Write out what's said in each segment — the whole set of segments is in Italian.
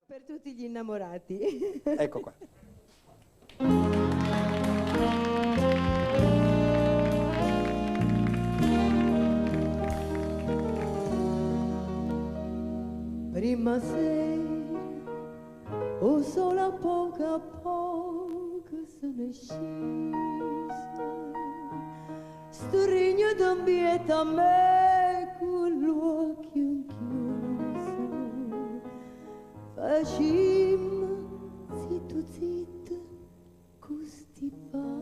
Per tutti gli innamorati. Ecco qua. Prima sera, o solo a poco se ne scese, sto regno d'ambiente a me con gli occhi chiusi, facimmo zitto con sti passi,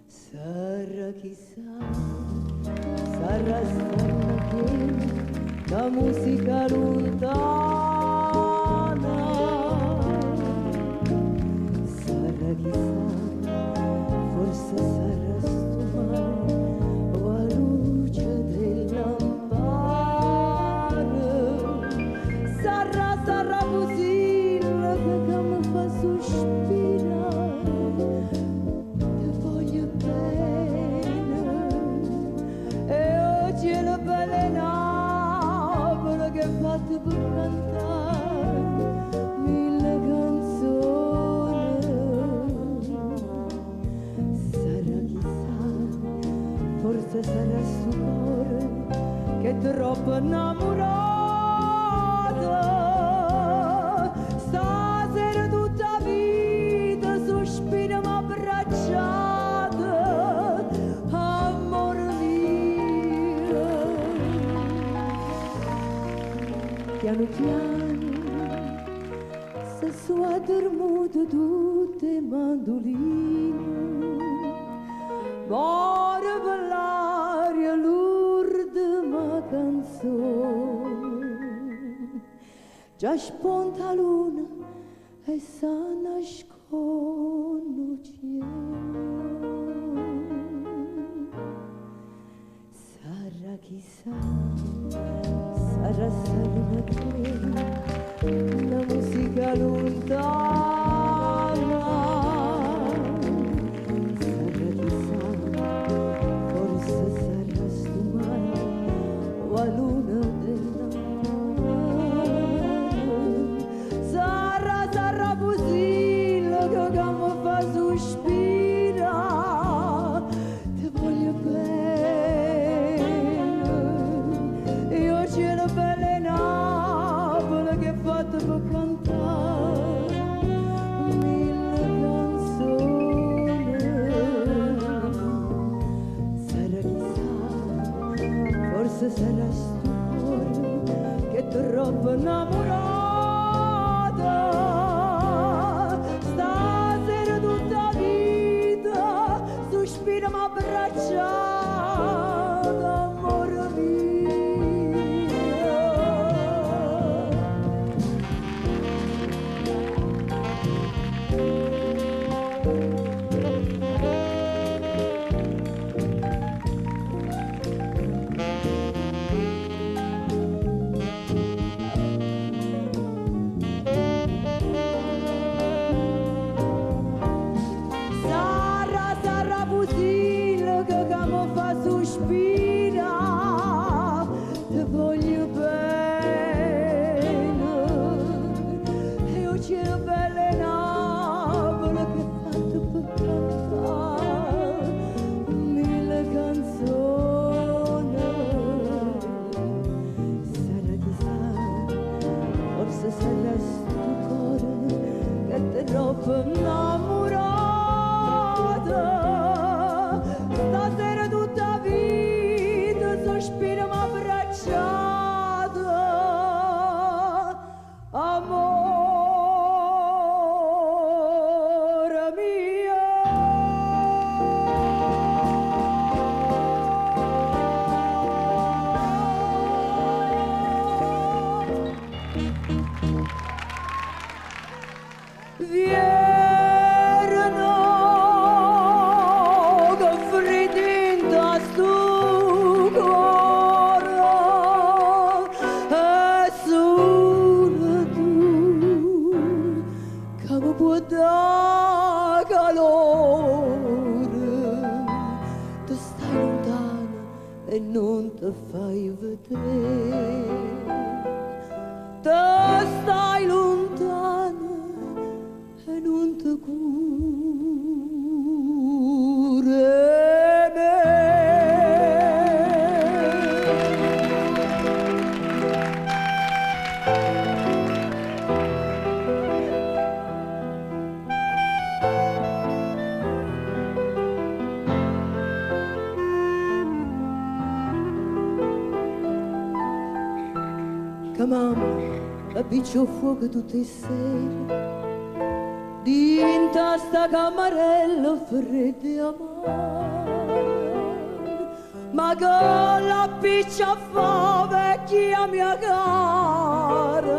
sarà chissà, sarà stata che la musica lontana, sarà chissà, forse sarà sto mare o a luce della lampade, sarà così che mi fa sospirare, ti voglio bene e oggi è la bella Napoli che fate per cantare mille canzoni, sarà chissà, forse sarà sto cuore che è troppo innamorato, stasera tutta vita sospiriamo abbracciate, amore mio, piano piano se sono dormute tutte mandoline, muore per l'aria lourde ma canzone, già spunta la luna e sa nascono sarà chissà, sarà che la musica lontana, sarà chissà, forse sarà sto mare o a luna della sarà così che mi fa sospirare, ti voglio bene e oggi è una bella Napoli che è fatta per cantare mille canzoni, sarà chissà, forse sarà sto cuore che è troppo innamorato, stasera tutta vita sospiriamo abbracciate, amore mio. Sarà così che mi fa sospirare, ti voglio bene e oggi è una bella Napoli che è fatta per cantare mille canzoni, sarà chissà, forse sarà sto cuore che è troppo innamorato, stasera tutta vita sospiriamo abbracciato, che mamma appiccia fuoco tutte le sere dinta sta camarella fredda e amara, ma con la piccia fa vecchia mia cara,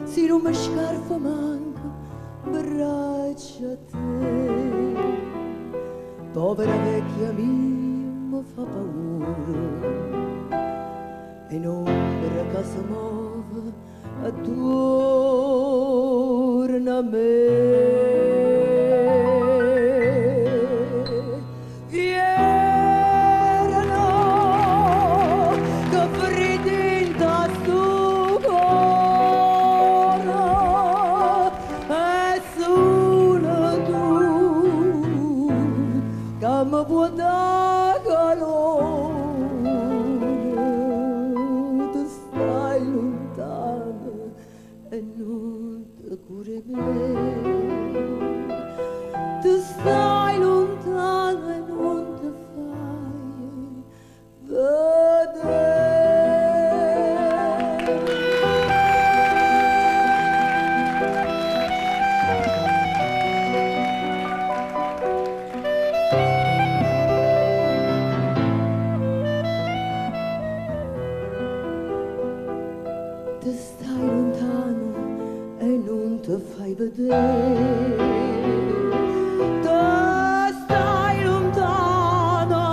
si non mi scarfa manca braccia a te, povera vecchia mia mi fa paura e l'ombra che si muove attorno a me. Vierano che fredda sto cuore e solo tu che mi può dare calore. Tu stai lontano e non ti curi me, tu stai lontano e non ti fai vedere. Tu stai lontano e non ti fai vedere. Tu stai lontano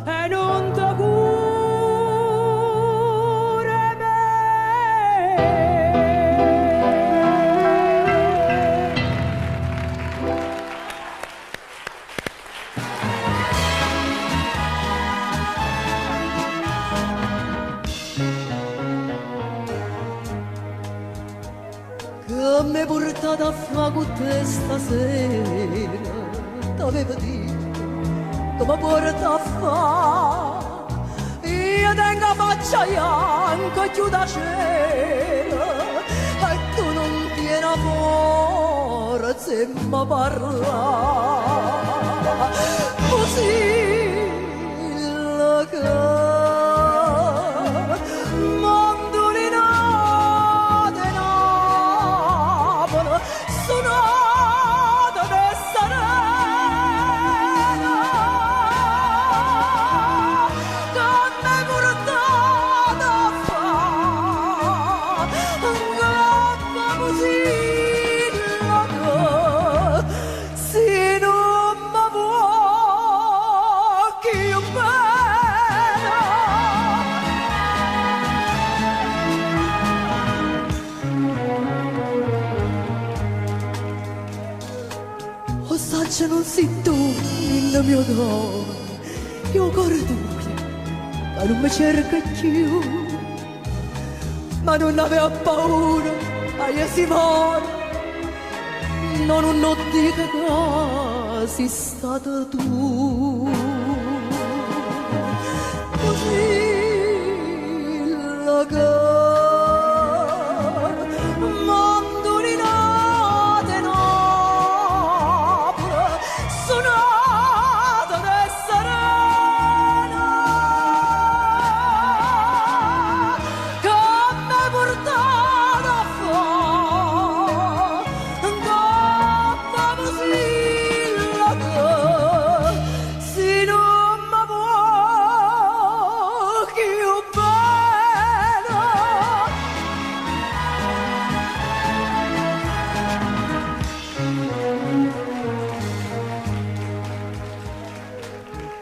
e non ti curi me. Che mi hai portato a fare con te stasera, t'avevo detto che mi porta a fare. Io tengo faccia bianca e chiudo cera e tu non tieni forza e mi parla così che se non sei tu il mio cuore, io cuore tuo, ma non mi cerca più, ma non avevo paura, io si muore, no, non dico che sei stata tu, così la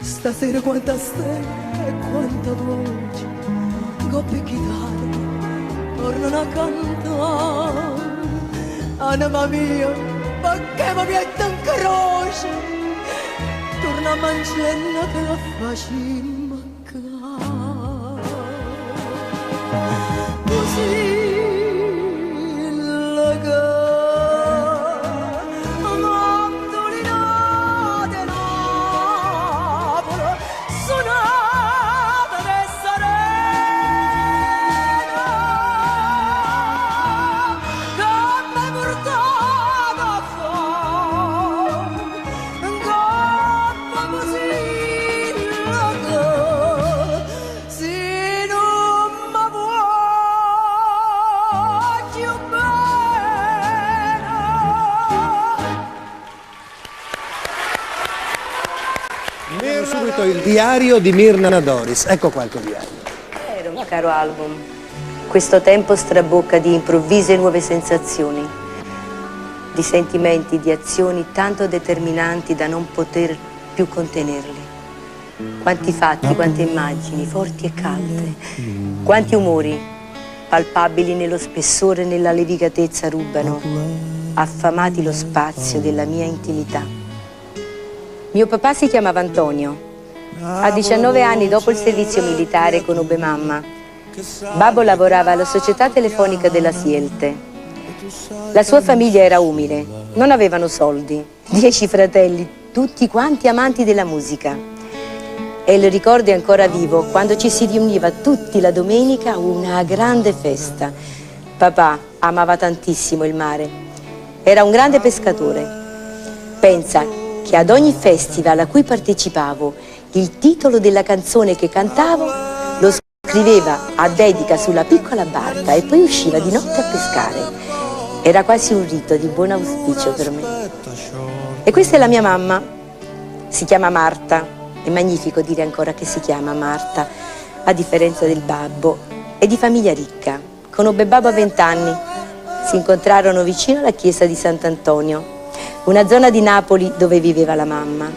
stasera quanta stella e quanta voce, coppie e chitarre tornano a cantare. Anima mia, perché mi mette in croce, torna a mangiare che la facci mancare. Così si non mi vuoi diario di Myrna Doris. Ecco qua il tuo diario. Vero, caro album. Questo tempo strabocca di improvvise nuove sensazioni, di sentimenti, di azioni tanto determinanti da non poter più contenerli. Quanti fatti, quante immagini, forti e calde, quanti umori, palpabili nello spessore e nella levicatezza, rubano, affamati lo spazio della mia intimità. Mio papà si chiamava Antonio. A 19 anni, dopo il servizio militare, conobbe mamma. Babbo lavorava alla società telefonica della Sielte. La sua famiglia era umile, non avevano soldi, 10 fratelli, tutti quanti amanti della musica. E il ricordo è ancora vivo quando ci si riuniva tutti la domenica a una grande festa. Papà amava tantissimo il mare, era un grande pescatore. Pensa che ad ogni festival a cui partecipavo, il titolo della canzone che cantavo lo scriveva a dedica sulla piccola barca e poi usciva di notte a pescare. Era quasi un rito di buon auspicio per me. E questa è la mia mamma, si chiama Marta. È magnifico dire ancora che si chiama Marta, a differenza del babbo. È di famiglia ricca. Conobbe babbo a 20 anni. Si incontrarono vicino alla chiesa di Sant'Antonio, una zona di Napoli dove viveva la mamma.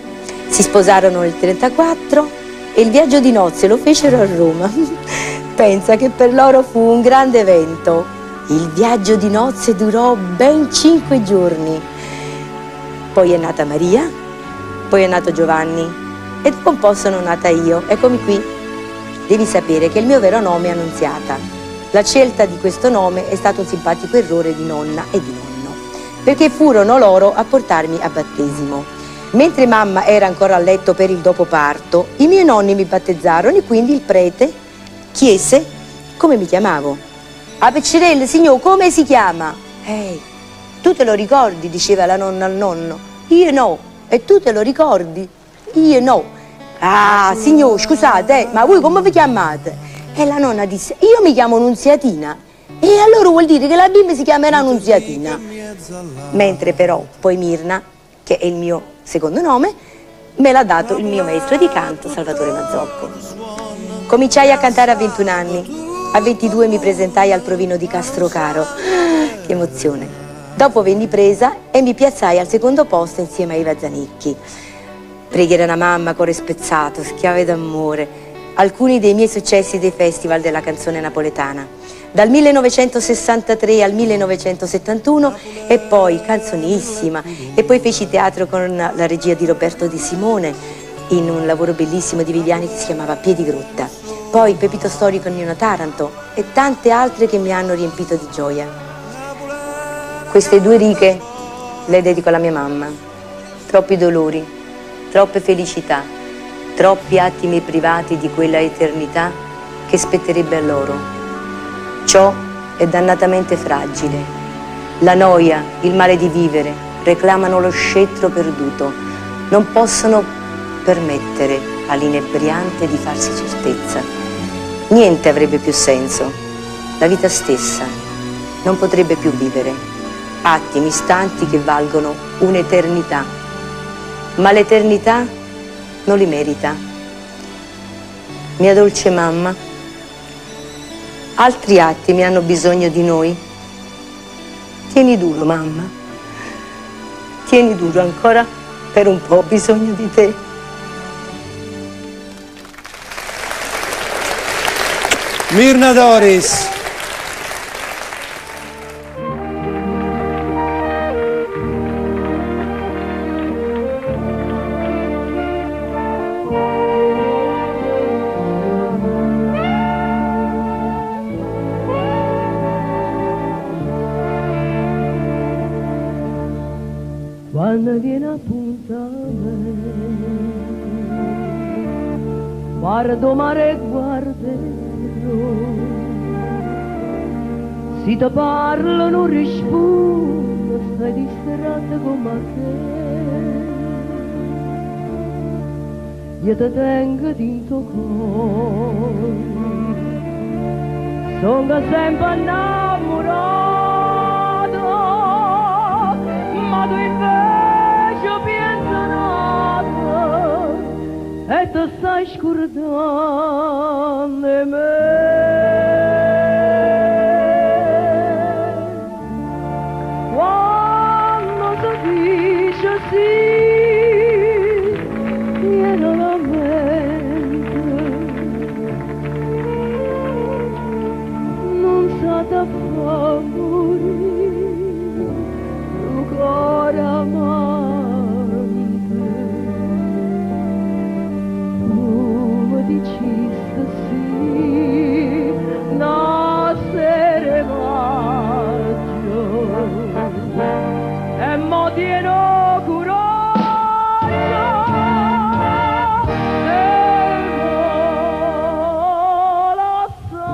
Si sposarono nel 1934 e il viaggio di nozze lo fecero a Roma. Pensa che per loro fu un grande evento. Il viaggio di nozze durò ben 5 giorni. Poi è nata Maria, poi è nato Giovanni. E dopo un po' sono nata io, eccomi qui. Devi sapere che il mio vero nome è Annunziata. La scelta di questo nome è stato un simpatico errore di nonna e di nonno, perché furono loro a portarmi a battesimo. Mentre mamma era ancora a letto per il dopoparto, i miei nonni mi battezzarono e quindi il prete chiese come mi chiamavo. A Peccerelle, signor, come si chiama? Tu te lo ricordi, diceva la nonna al nonno. Io no. E tu te lo ricordi? Io no. Ah, signor, scusate, ma voi come vi chiamate? E la nonna disse, io mi chiamo Nunziatina. E allora vuol dire che la bimba si chiamerà Nunziatina. Mentre però poi Myrna, che è il mio secondo nome, me l'ha dato il mio maestro di canto, Salvatore Mazzocco. Cominciai a cantare a 21 anni. A 22 mi presentai al Provino di Castrocaro. Che emozione. Dopo venni presa e mi piazzai al secondo posto insieme a Iva Zanicchi. Preghiera una mamma, cuore spezzato, schiave d'amore, alcuni dei miei successi dei festival della canzone napoletana. Dal 1963 al 1971 e poi Canzonissima e poi feci teatro con la regia di Roberto De Simone in un lavoro bellissimo di Viviani che si chiamava Piedigrotta. Poi Pepito Storico Nino Taranto e tante altre che mi hanno riempito di gioia. Queste 2 righe le dedico alla mia mamma. Troppi dolori, troppe felicità, troppi attimi privati di quella eternità che spetterebbe a loro. Ciò è dannatamente fragile. La noia, il male di vivere, reclamano lo scettro perduto. Non possono permettere all'inebriante di farsi certezza. Niente avrebbe più senso. La vita stessa non potrebbe più vivere. Attimi, istanti che valgono un'eternità. Ma l'eternità non li merita. Mia dolce mamma, altri attimi hanno bisogno di noi. Tieni duro, mamma. Tieni duro ancora per un po', ho bisogno di te. Myrna Doris. Quando viene appuntamento, guardo mare e guarderò, si ti parlo non rispondo, stai distratto come te, io ti tengo dentro cuore, sono sempre innamorato, ma tu invece pensato e ti stai scordando di me. Quando si dice sì, viene la mente, non sa da far morire il cuore amante. Tu mi dicesti sì, nascere maggio, e mo tieno coraggio, e non lo so.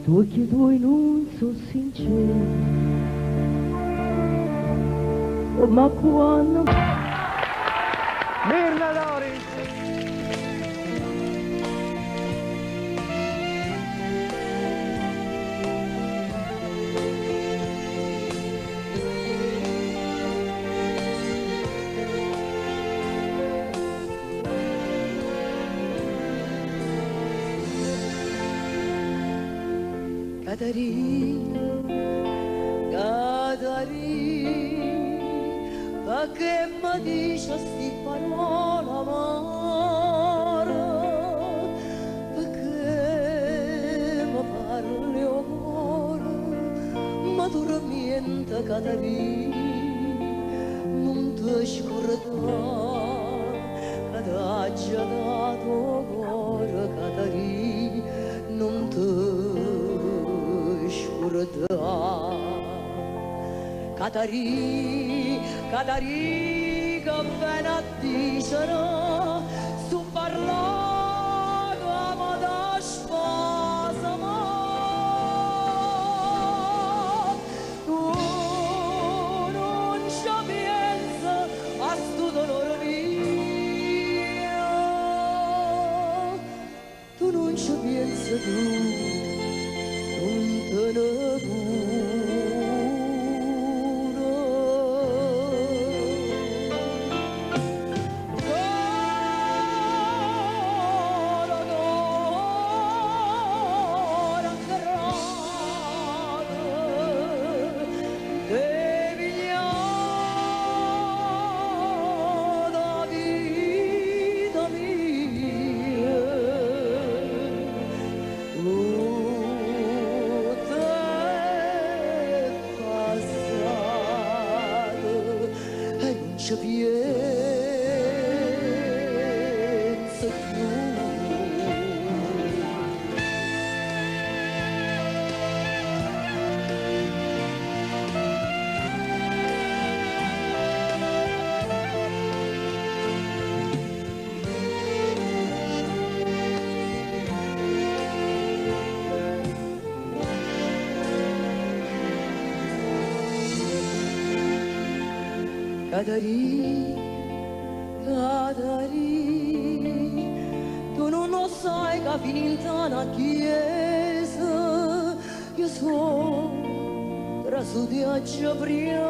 Sto occhi tuoi non sono sinceri, ma quando Mirna Doris. Caterina, Caterina, perché mi dici sti parole amare? Perché mi parli amore? Ma dormiente Caterina, non ti scordare che t'ha già dato cuore Caterina, non ti Caterina, Caterina, che bene a dicere, su parlava da sposa, ma tu non ci pensi a sto dolore mio, tu non ci pensi tu, non te ne ci penso più. Caterina, Caterina, tu non lo sai che finita una chiesa, io sono trasudiaccia prima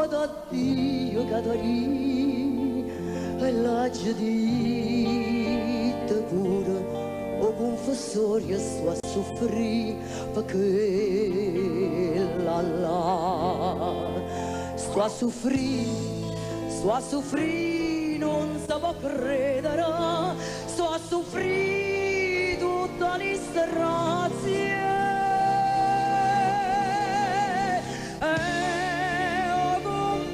da Dio Caterina, e l'aggia dite pure, o confessore sto a soffrire, perché la sto a soffrire, non si può credere, sto a soffrire tutta l'istrazia. E un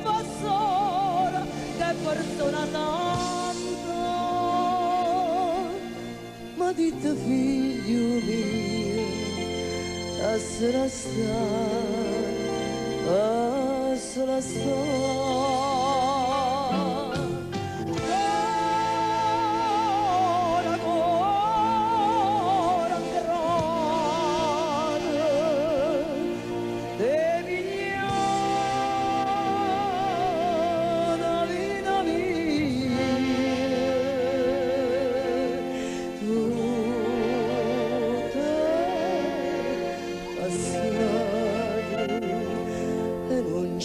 confessore che persona santa, ma dite figlio mio, essere la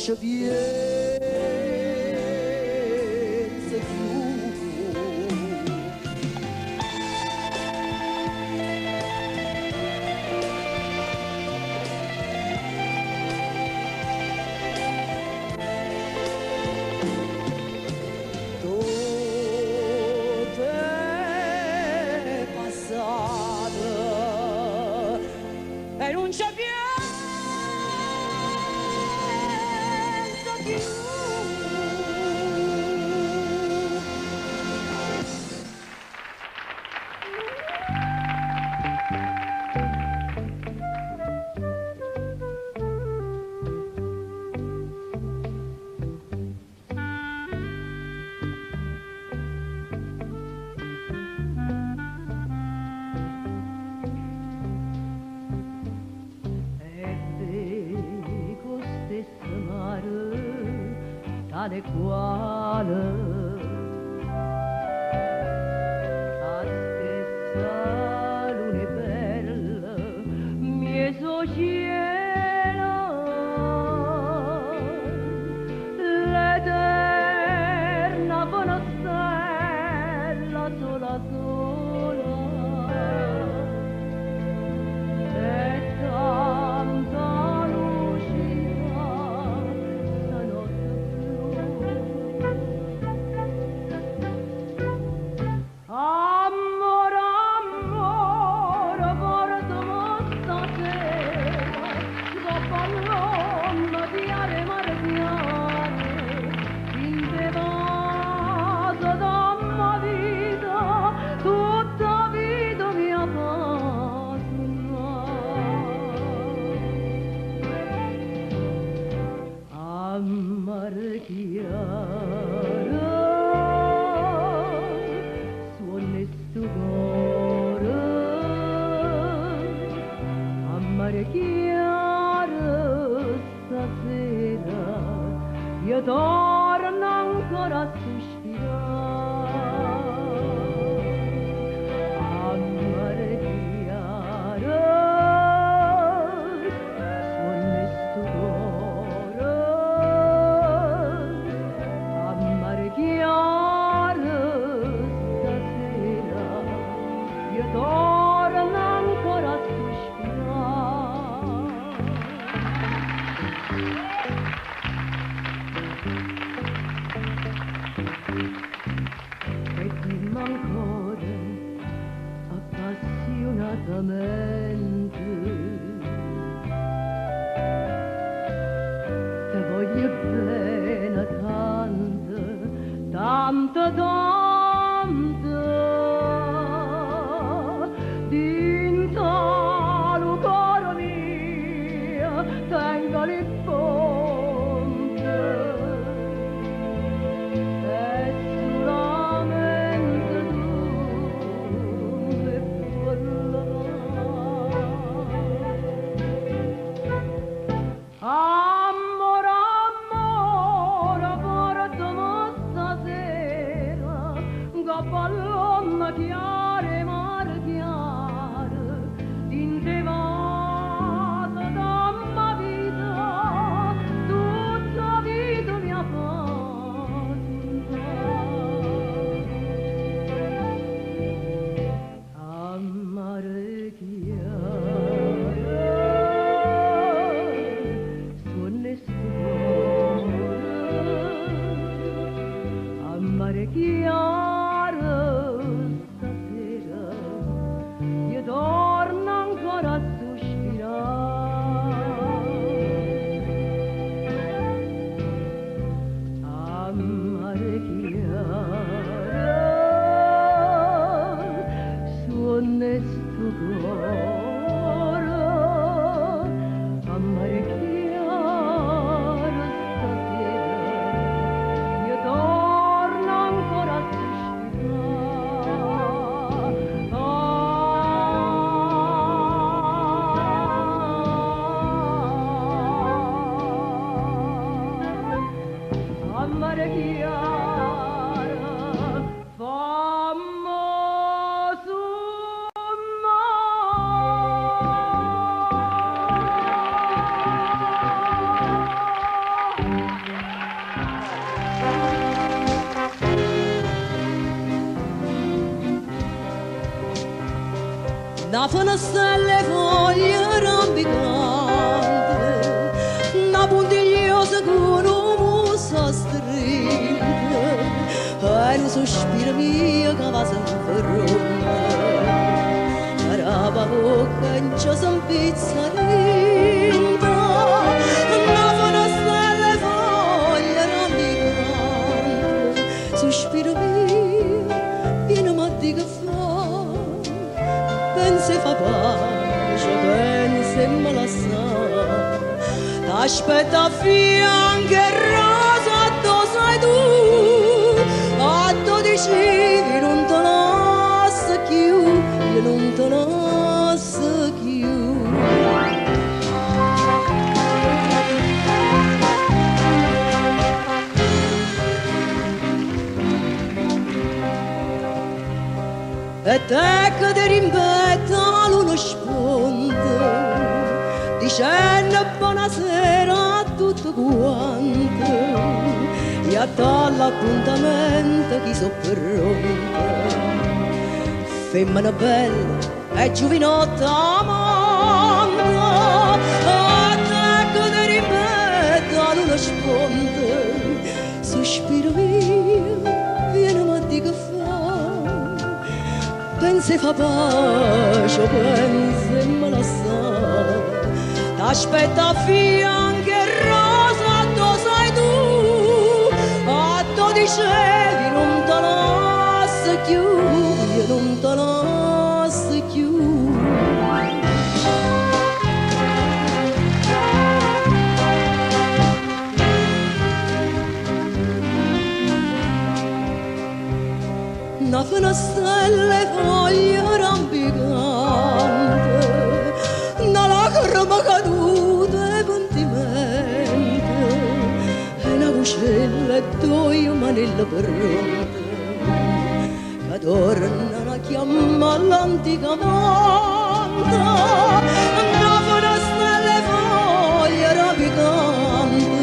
ci pensa più. Tutto è passato e non c'è più. Tale quale la stessa luna bella mieso cielo, l'eterna buona stella sola sola e tanta io torno ancora a sospirare, amare chiaro, suona sto cuore, amare chiaro stasera, io torno ancora a sospirare. Ancora appassionatamente te voglio bene tanto, tanto, tanto dinto lo cuore mio tengo le ponte e solamente amore, amore, portami stasera, che pallonna chiara, mare chiara, in te vado da mia vita, una finestra alle foglie rampicante, una puntigliosa con un muso stringe, e un sospiro mio che va sempre ronda, la bocca in ciò s'ampizza rinda, una finestra alle foglie rampicante, sospiro mio, viene matti che fa, pensa e fa pace, pensa e me la sa, t'aspetta a fianco e rosa, tu sai tu, a 12 non te lascio più, io non te lascio più. E te che ti rimpetta l'uno sponde, dicendo buonasera a tutti quanti, e a dall'appuntamento chi so pronta. Femmina bella e giovinotta amante, a te che ti rimpetta l'uno sponde, sospiro mio, vieni ma di che fa, pensa e fa pace, pensa e me la sa, t'aspetta a fianco e rosa, tu sai tu, a 12 non te lascio più, io non te lascio più. Una finestra alle foglie rampicante, una lacrima caduta e pentimento, e una cucella e due manelle pronte, che tornano a chiamare l'antica amante. Una finestra alle foglie rampicante,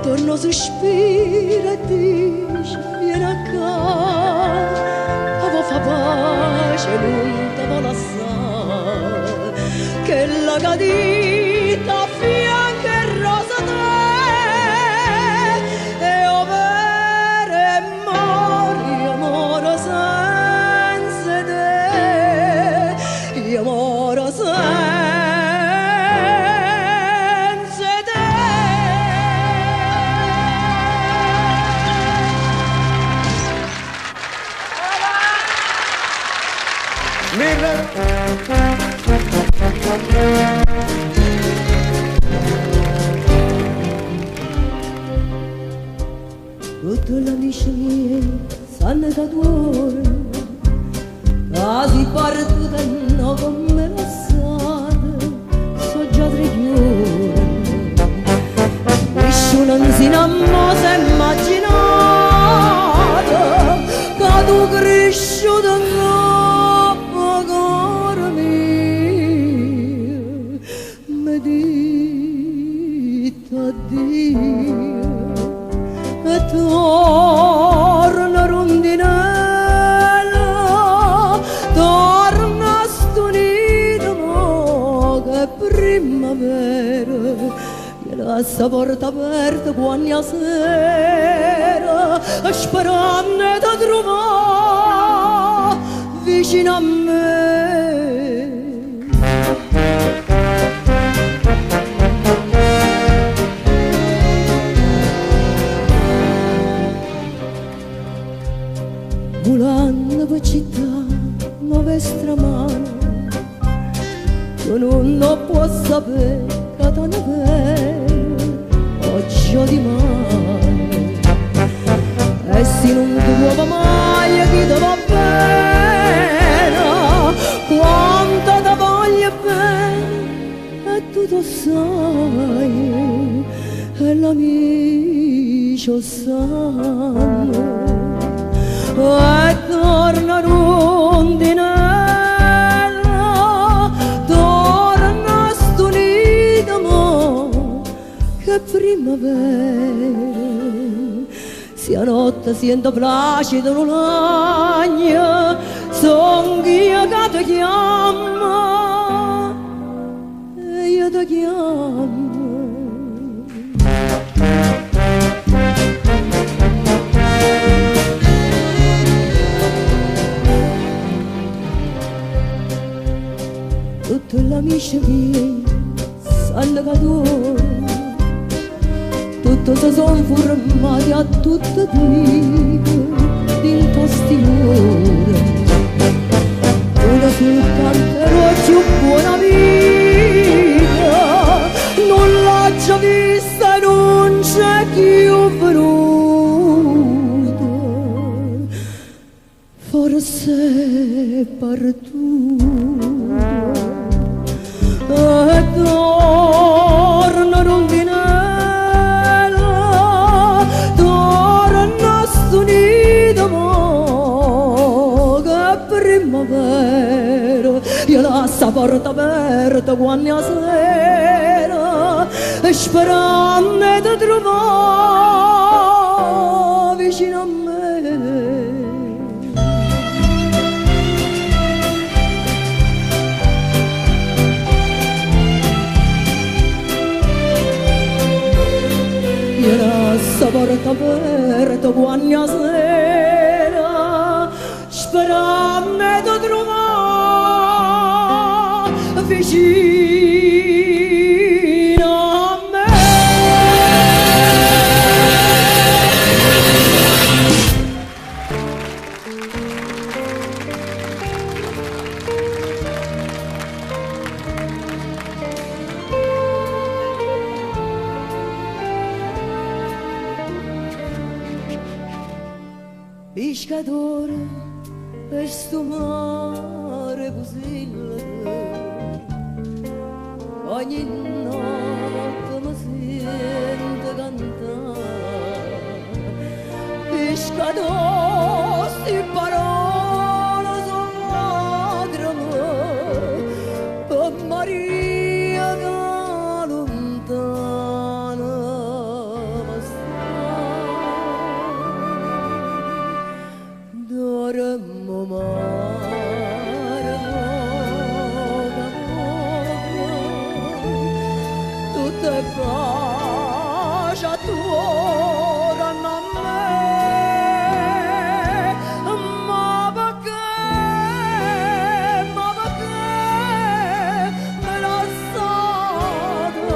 torno sospira e dice vieni a casa, fa pace, non te va lasciare, che la cadita a fianco e rosa te, e overe e mori, amore senza te, io moro senza te. Mirna. Tutte le amici miei sanno che cuore, quasi partita e non come lasciate, so già 3 giorni. Nessuno non si innamora immaginata che tu cresciuta addio e torna rondinella, torna stonita mo che primavera, mi lascia porta aperta quando sera, sperando di trovare vicino a me. Volando per città, nuove stramane, tu non può sapere che t'hanno bene, oggi o dimani. E se non ti muove mai chi ti va bene, quanto ti voglio bene, e tu lo sai, e l'amico sanno. E torna rondinella, torna stonita mo che primavera, sia notte sento placido un agno, son io che ti chiamo, e io ti chiamo. Tutte le amiche mie sanno che tu, tutte si sono formati a tutte dico in tastiore. Una soltanto ero più buona vita, non l'ho già vista e non c'è più venuta. Forse per tu e torna rondinella, torna stunita mo che primavera, io lascio la porta aperta quando è sera, sperando di trovare vicino a me. Io lascio la porta aperta quando è sera, sperando di trovare vicino a me. Pescatore, questo mare così ogni notte mi sento cantare. Pescatore, sti parole sono lacrime per Maria che lontana mi sta. Dormo mare poco poco, tutte pace attorno a me, ma perché me l'ha stato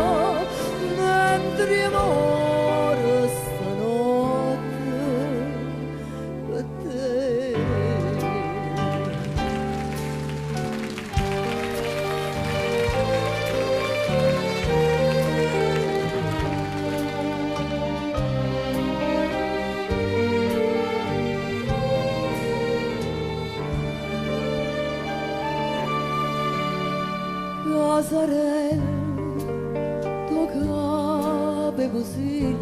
mentre muore stanotte per te. Casarella, tuo capo così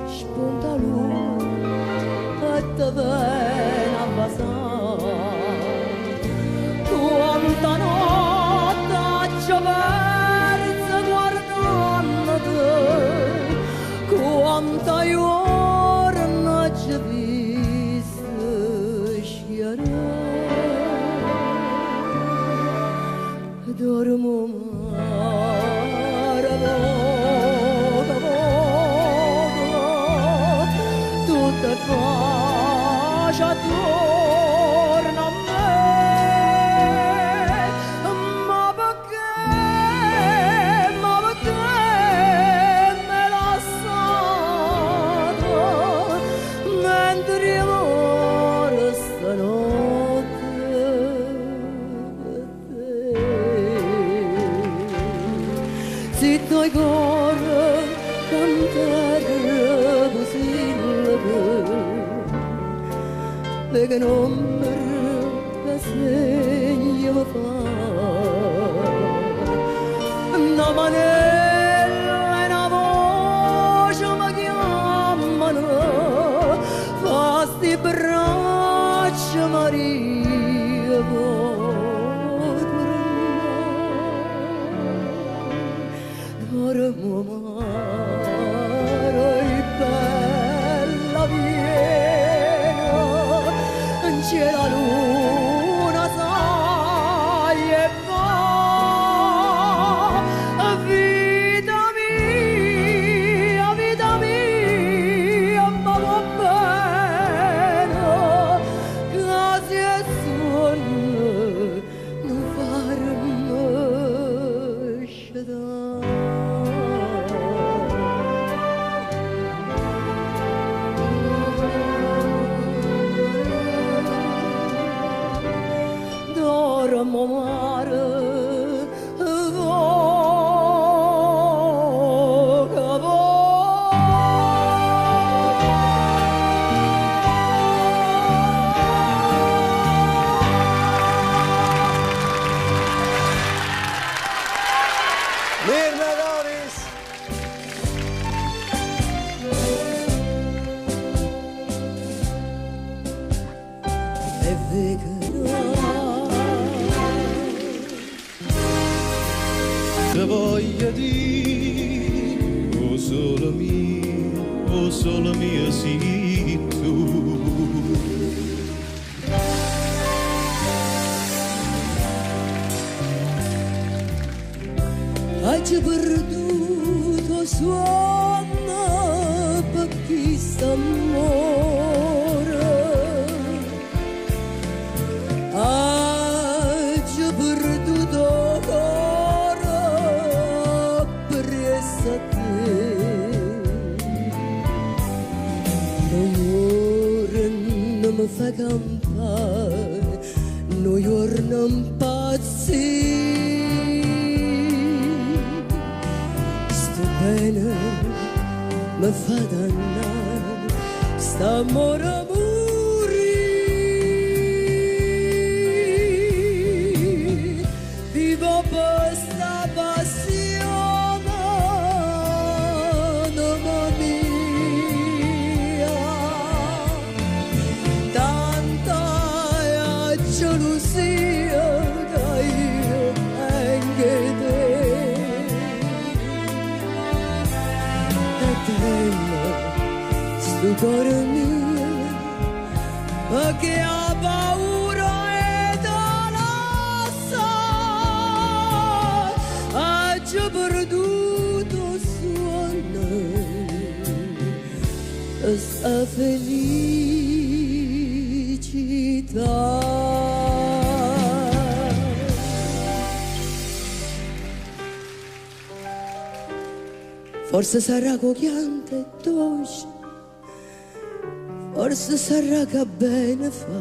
spunta lui e te viene a basare. Quanta notte ci persa guardandoti, quanta giorno ci visto schiarare. Dormo mare poco poco, tutte pace attorno a me, ma perché me l'ha stato mentre muore stanotte per te. Zitto i corre cantare così perché non mi segno fa una manella e una voce mi chiamano, fa sti braccia Maria vuoi tornare. Dormo mare una voglia di oh solo mia sii tu. Hai perduto suono per chi sta amore, hai perduto cuore per essere te. L'amore non mi fa campare, non giorno impazzire. Bene, mi fa dannare, st'amore a morire. Vivo per sta passione, mamma mia. Tanta gelosia che io tengo te. Sto cuore mio, perché ha paura e dolore, ha già perduto suono, questa felicità. Forse sarà cogliante e dolce, forse sarà che bene fa,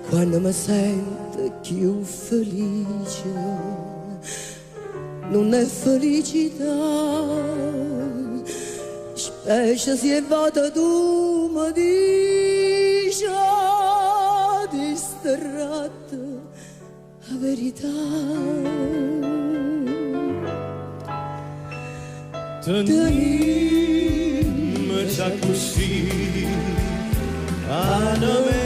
quando mi sento più felice, non è felicità, specie se vado tu mi dici distratto la verità. Tenim già così a nome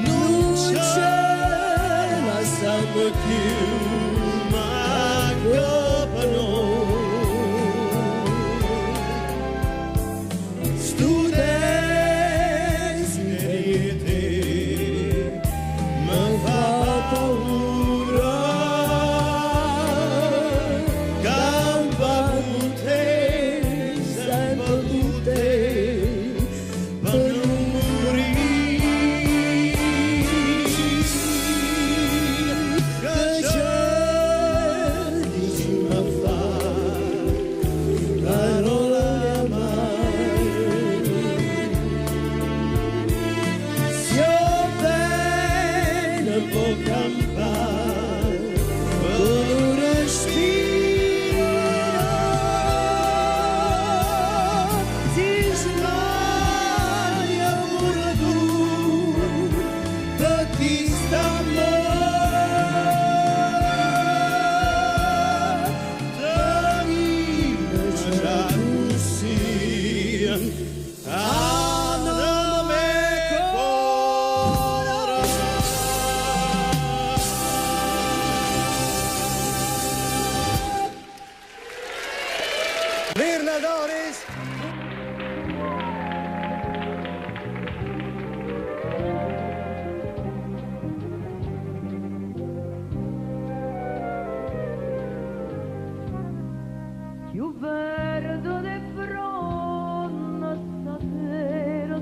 non c'è la sangue più ma copano studenti e te mi fa paura. Mirna Doris. Più verde di fronte stasera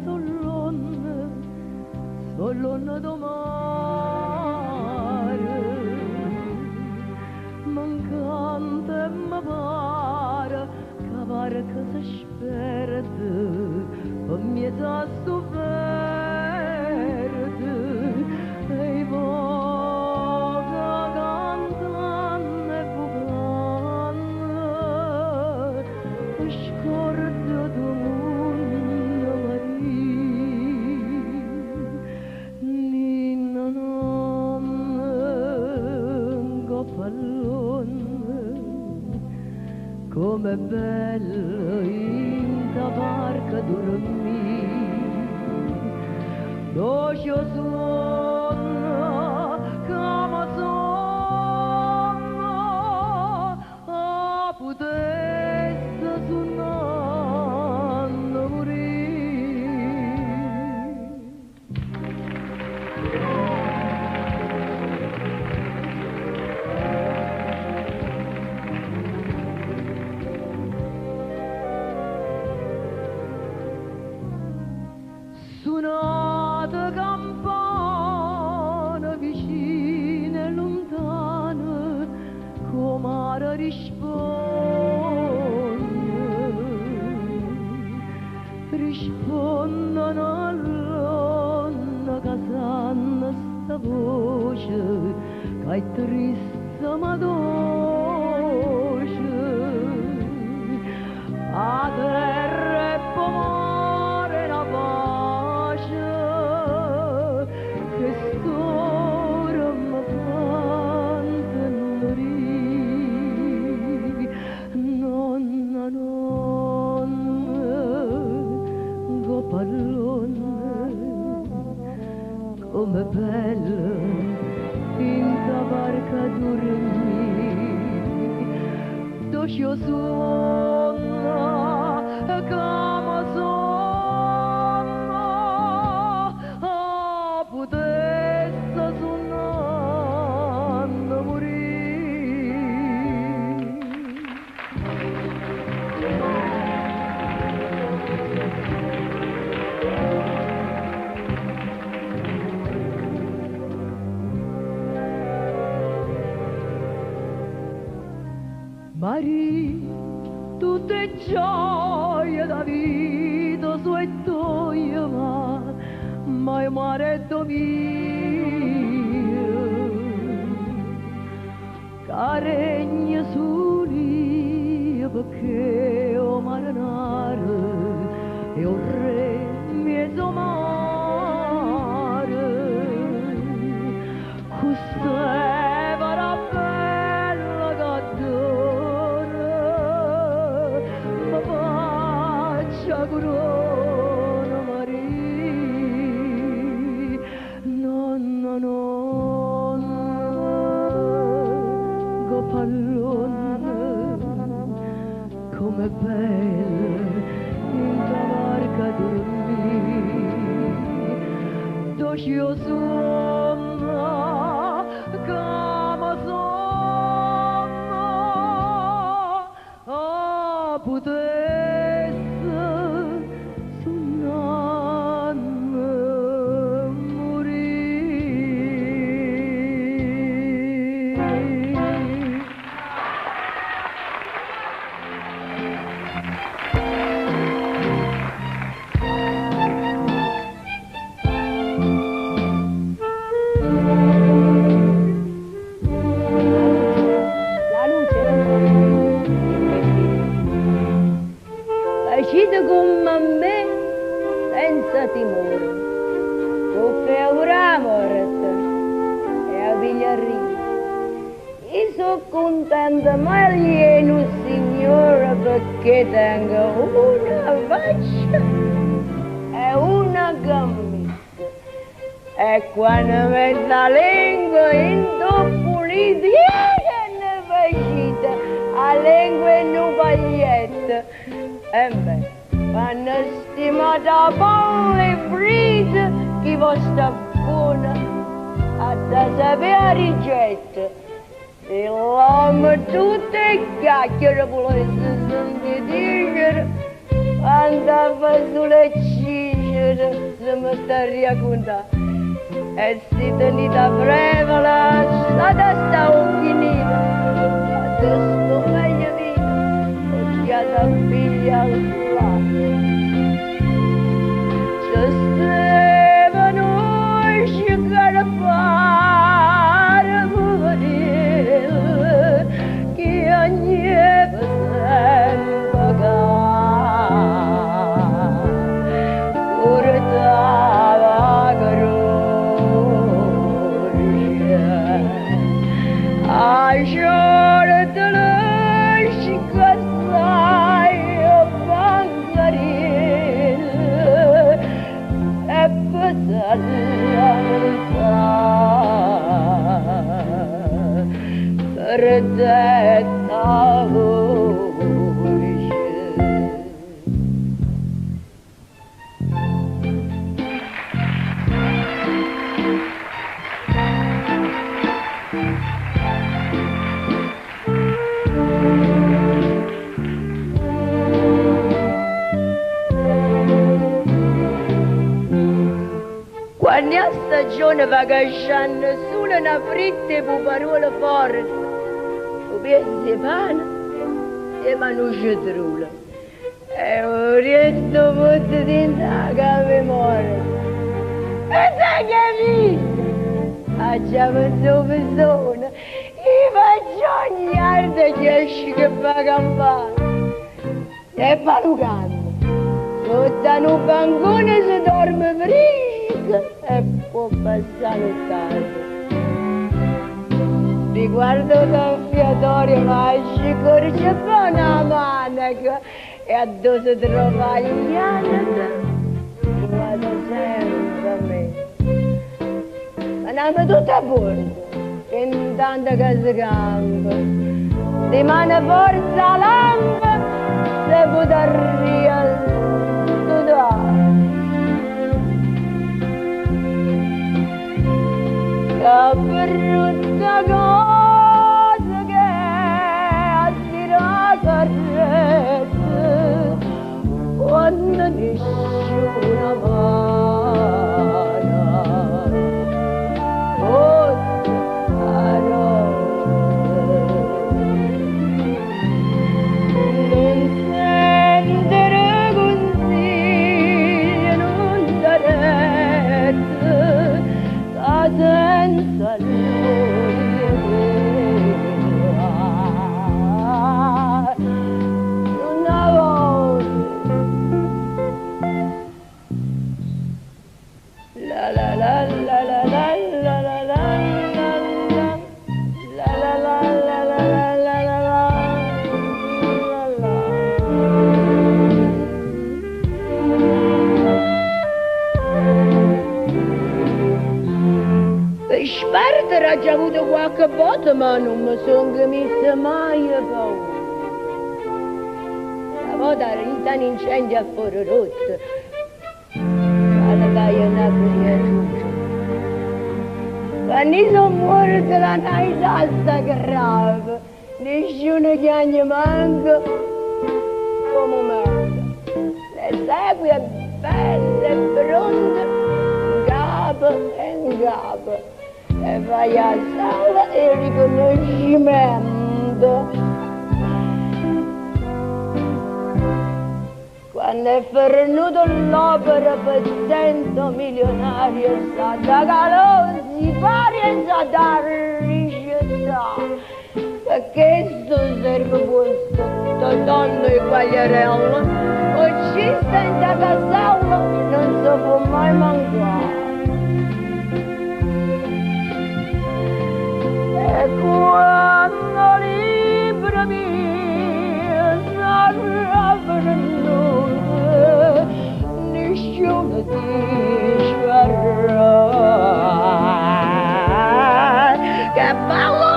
soll'onna do mare, mancante mi pare che si sperde per mezzo sto verde e i voga cantano e vocano scorda do mondo marino ninna non go pallone come bello in ta barca dormire, doce suono ai triste ma dolce, a terra e pomare la pace, che storia mi fanno morire, nonna, go pallone, come bella in ta barca dormire, doce suona come suona, potesse suonare morire. Maria, tutte gioie da vita su e toglie, ma il maretto mio, caregna su lì, perché o marinare e un re mezzo mare, questa è la bella gattore, ma faccia corona Maria, nonna, go pallone, come bella in ta barca dormire, doce suona come suona, potesse suonare morire. La luce uscite come me senza timore, con feura morte e a pigliarri. Io sono contenta ma alieno, signora, perché tengo una faccia e una gambetta, e quando metto la lingua in pulita ne facita a lingua in un paglietto, e beh, quando stimata bolle frita chi vostra buona a da sapere ricetta, e l'uomo tutte chiacchiere volesse sentire quando fa sulle cicere se mi sta a raccontare, e si tenita prevola stata sta finita, adesso meglio vita ho chiata figlia là. C'è Stefano scicare fare morire, che ogni sempre ca portava croce, a sciolta la scicassai o bancarina, e passata perdetta voce. Quando a stagione va casciando solo una fritta e parole forte, un pezzo di pane e manuccia trula. E un resto molto di indaga a memoria. E sai che visto? A facciamo dove sono, i faccioni alti che esci che fa campare. E palucando, sotto un bancone si dorme fresco e può passare il caso. Riguardo gonfiatorio lasci corce buona manica e addosso trova il pianeta. Guarda sempre a me. Ma andiamo tutti a bordo, che intanto che si campa, di mano forza lampa, se potrà rialzare. Che brutta cosa che attira carezze quando nessuna mano possa non sentire consiglio, non darezze senza lui una volta la la la la la la la la la Sperta ha già avuto qualche volta, ma non mi sono messa mai a paura. Una volta era un incendio a fuori rotto, alla caia una criatura. Quando sono morta la naisasta grave, nessuno chiama manca come merda. Le segue belle e pronte, capo e capo. E vai a sala e riconoscimento. Quando è venuto l'opera per 100 milionari è stata calosi pari e stata ricetta. Perché sto serve questo tonno e quagliarello, o ci senza casello non si può mai mancare. E quando libra mia sarà venuta, nessuno ti sfarà. Che bello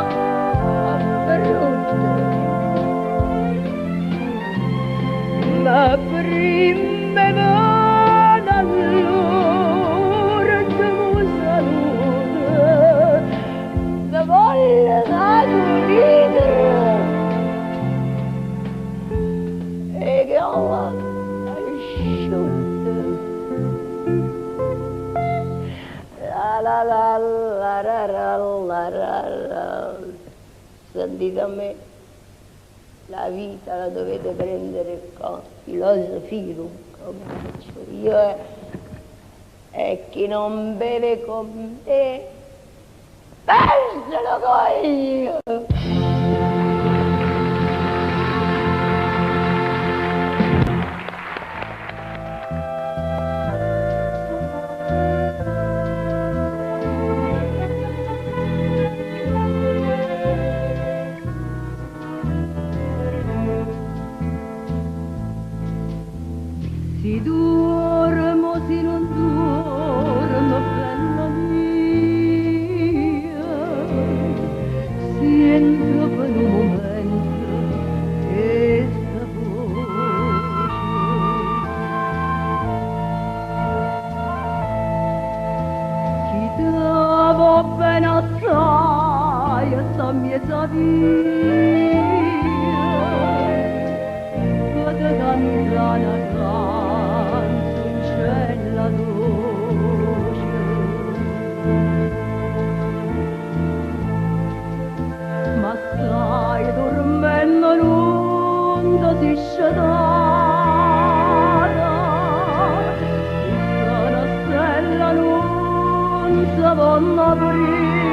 brutto, ma prima vada allora che mi saluta. Voglio unire e che ho asciutta la la la la la la la la. Sentite a me, la vita la dovete prendere con filosofia, come faccio io, e chi non beve con te perselo coglio! Si dormo, si non dormo, bella mia, si entra per un momento questa voce. Chi dava ben assai a sta mia via, vado cantare la dolce, ma stai dormendo non ti sciadata, una stella non si può aprire.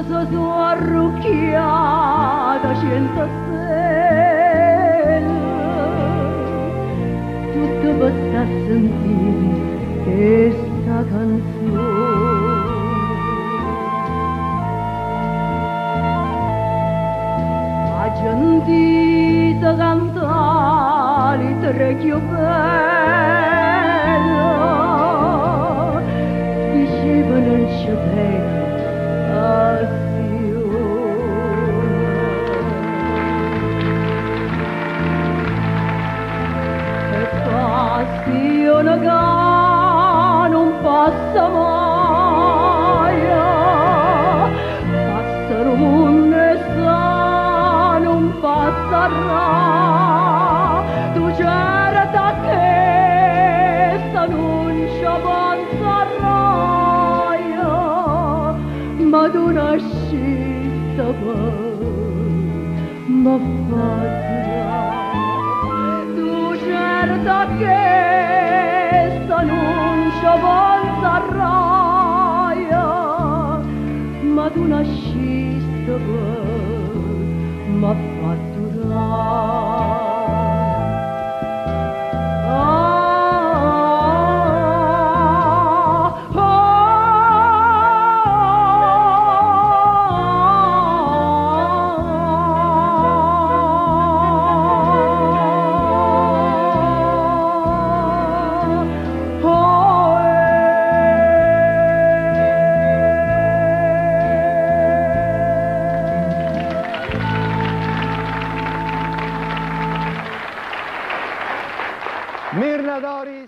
rosa sua arrucchiata senza stella, tutto basta sentire questa canzone. La gente cantare tre più bella, diceva non c'è passione che non passa mai, passano mondo sa non passerà, tu certa che sta non ci avanzerai, ma tu nascita ma fatta certa che sta non ci avanzerai, ma tu nasciste ma fatturai. Mirna Doris.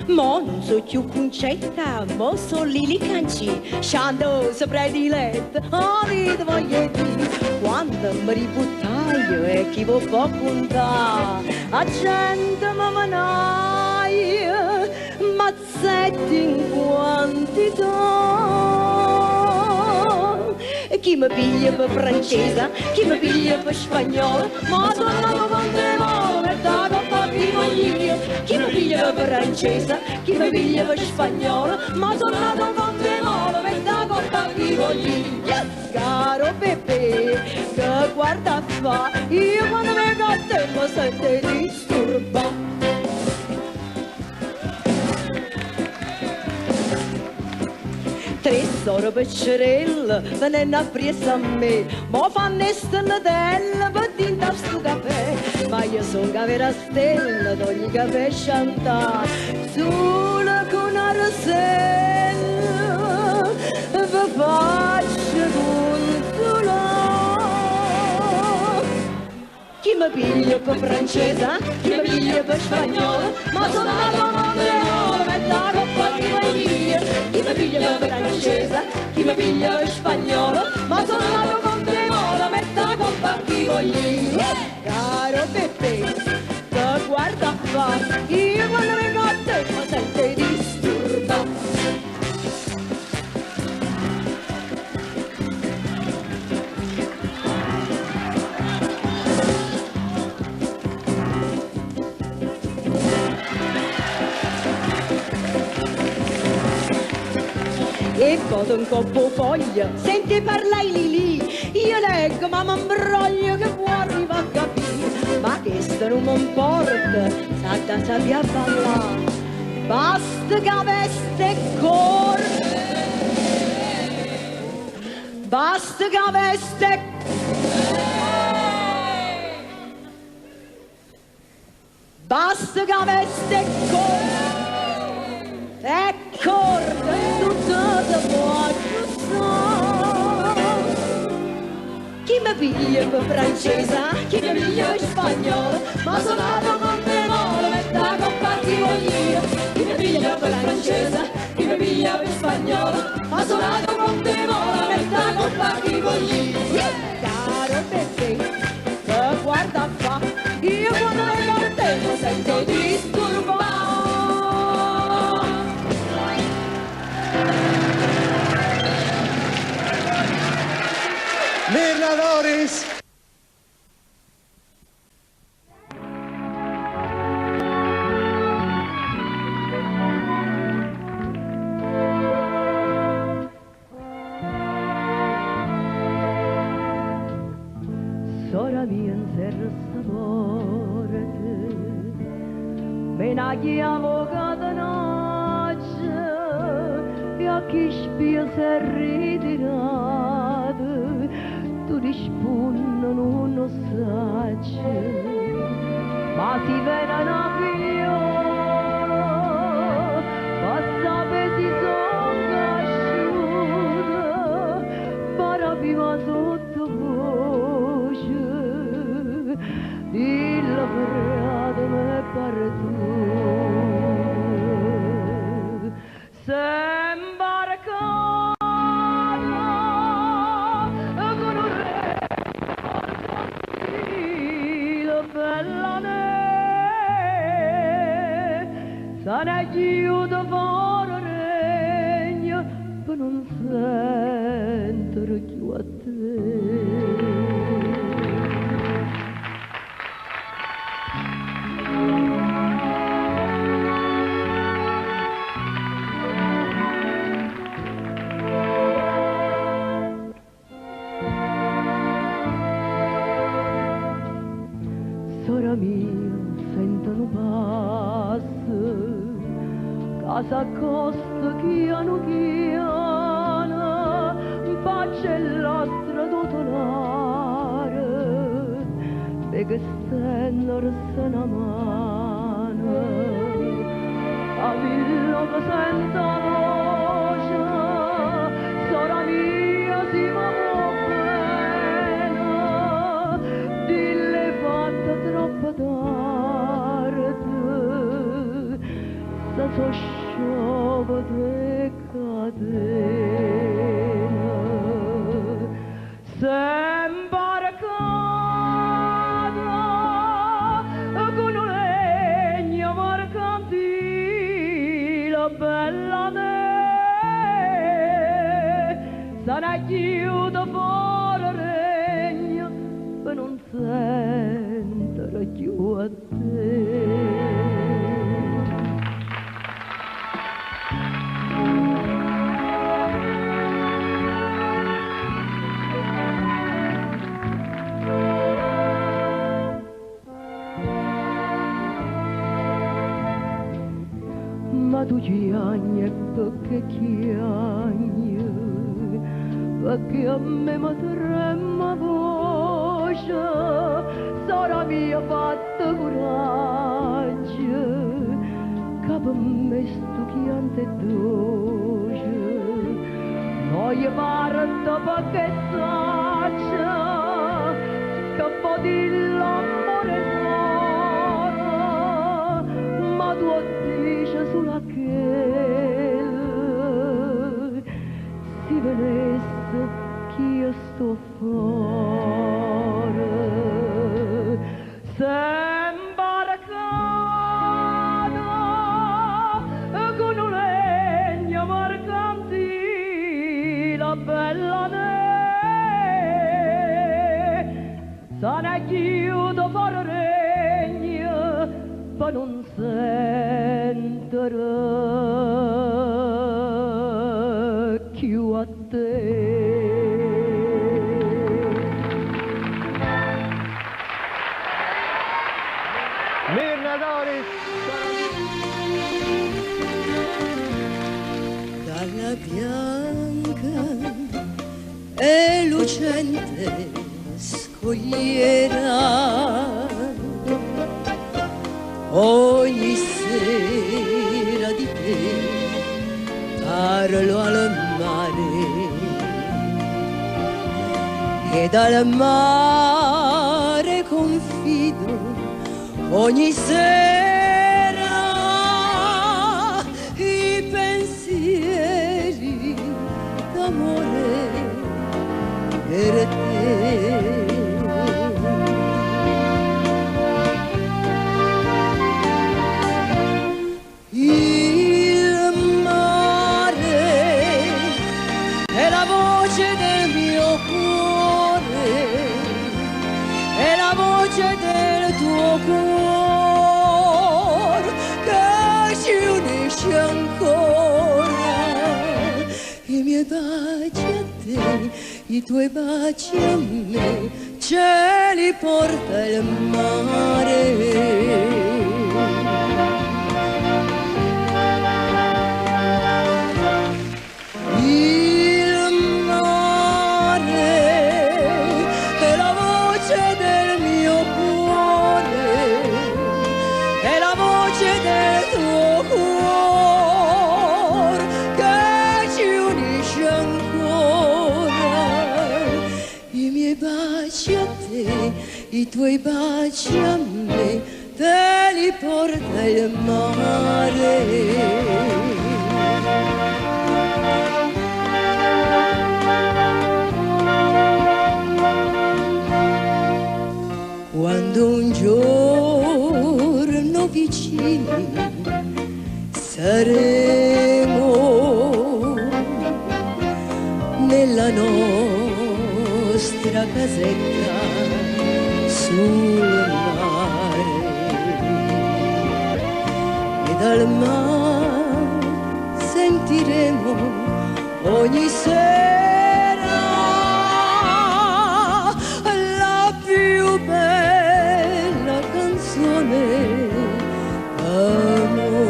Mo non so più concetta, mo so Lili Canci, scendo sopra di letto, oh vita voglio dire, quando mi ributtai e chi può contare, a gente mi manai, mazzetti in quantità. Chi mi piglia per francese, chi mi piglia per spagnolo, ma tornavo con te molo, e da coppa chi voglio. Chi mi piglia per francese, chi mi piglia per spagnolo, ma tornato con te molo, e da coppa chi voglio. Caro Pepe, che guarda fa, io quando vengo a te mi sento disturbato. Tre sore peccerelle venendo a presa a me, ma fanno stellatelle per tinta sto caffè, ma io sono una vera stella d'ogni caffè chantare, solo con una rosella vi faccio consolare. Chi mi piglia per francese, chi mi piglia per spagnolo, ma sono nato con le ore, e da coppa chi voglio. Chi mi piglia per francese, chi mi piglia per spagnolo, ma sono nato con te molo, e da coppa chi voglio. Caro Pepe, che guarda fa, io quando vengo a te mi sento disturbato. E foto un coppo foglia, senti parlare lì, io leggo ma mi imbroglio che può arrivare a capire, ma che sto non mi importa, salta sappia ballare, basta che veste corte, basta che veste basta che veste corte, e corte tutto da voglio so. Chi mi piglia per francese, chi mi piglia per spagnolo, ma sono nato con te molo, e da coppa chi voglio. Chi mi piglia per francese, chi mi piglia per spagnolo, ma sono nato con te molo, e da coppa chi voglio. Caro Pepe, che guarda fa, io quando vengo a te mi sento disturbato. Mirna Doris. Sora mia in serra sapore me la chiamo cada notte e a chi spia si è ritirato tu rispondi non lo sai ma si vede una figliola passa per si son cresciuta para viva sottovoce il frate me pare tu Sana chiudo fuori regno per non sentire più a te. Sora mia, sentono passo casa costa chiano chiana pace l'altra dotolare perché stenno una mano a villo che senta voce sora mia si va bene dille fatta troppo tardi sa so sciova due catene sembra cada con un legno mercantile bella me sarà chiudo fuori regno per non sentire più a te. Ma tu chiagni e perché chiagni perché a me mi trema voce sarà mia fatta coraggio che per me sto chiante dolce non gli parto perché saccia che può dire l'amore solo ma tu sulla che si vedesse chi io sto fuori sembra cada con un legno mercantile bella me sarà chiudo fuori regno per non sentire più a te. Mirna Doris. Dalla bianca e lucente scogliera ogni sera di te parlo al mare e dal mare confido ogni sera i pensieri d'amore per te. Del tuo cuore che ci unisce ancora i miei baci a te, i tuoi baci a me. li porta il mare. I tuoi baci a me te li porta il mare. Quando un giorno vicini saremo nella nostra casetta sul mare, e dal mare sentiremo ogni sera la più bella canzone d'amore.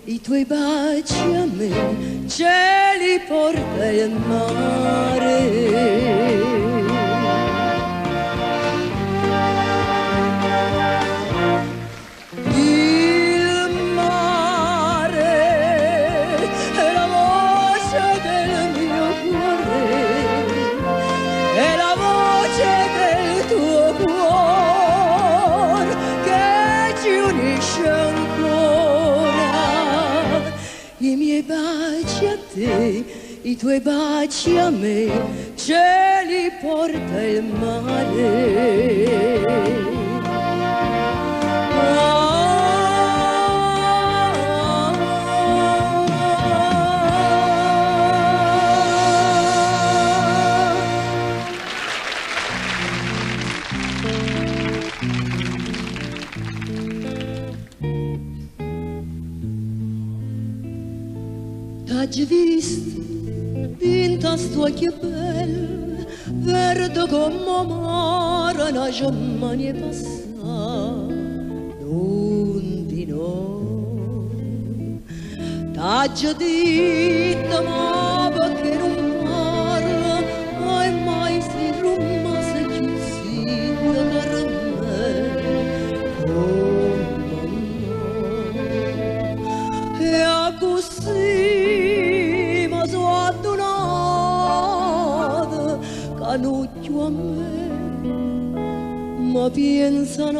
I tuoi baci a me ce li porta il mare. Il mare è la voce del mio cuore, è la voce del tuo cuore che ci unisce ancora. I miei baci a te, i tuoi baci a me, ce li porta il mare. T'hai visto, pinta sto che bella, verde come mare, una giornata passata, non di noi. T'hai detto, ma perché non parla, mai si rimase chiusi per me, come no. E a così canocchio a me, ma pensa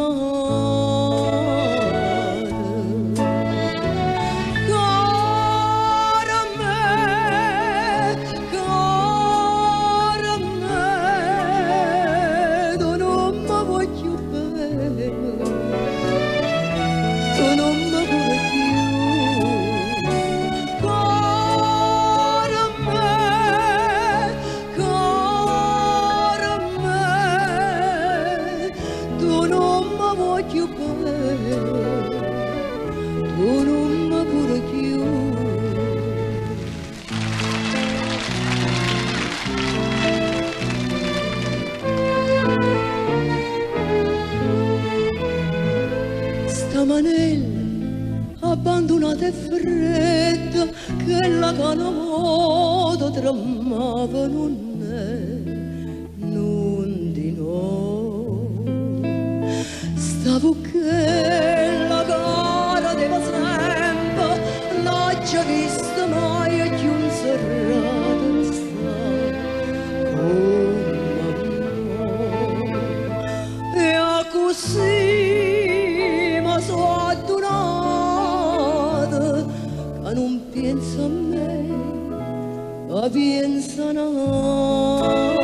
cara me, tu non mi voglio bene, tu non mi vuoi più. Stamanella abbandonata e fredda, che la canotta tremava non di noi. Stavo che la cara deva sempre, l'ho già vista mai e più serrata sta come no. E a così sono adunata che non pensa a me, ma pensa a nada.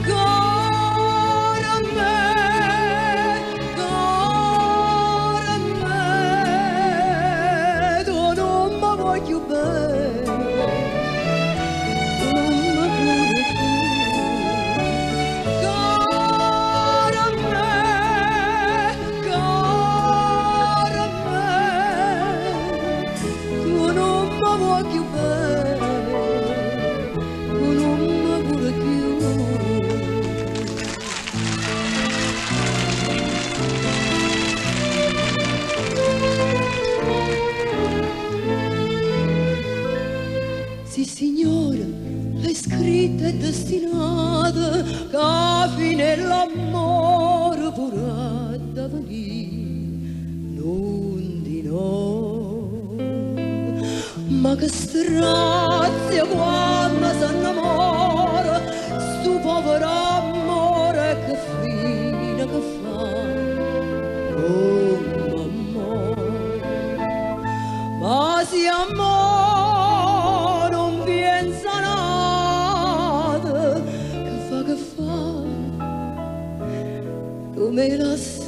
Cara me, che strazia quando s'innamora, sto povero amore che fine che fa, oh mamma. Ma se amore non viene sanato, che fa, tu me la sai.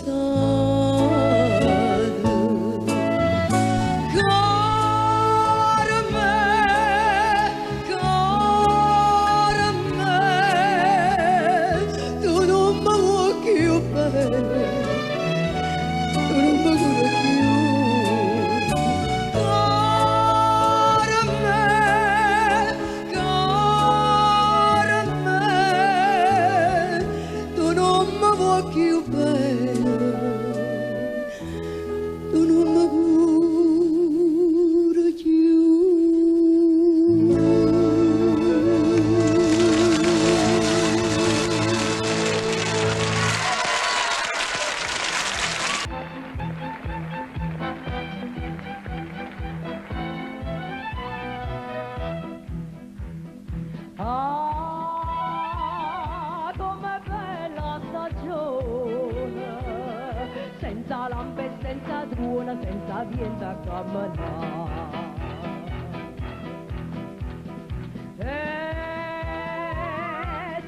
Senza lampe, senza truona, senza vento a camminare.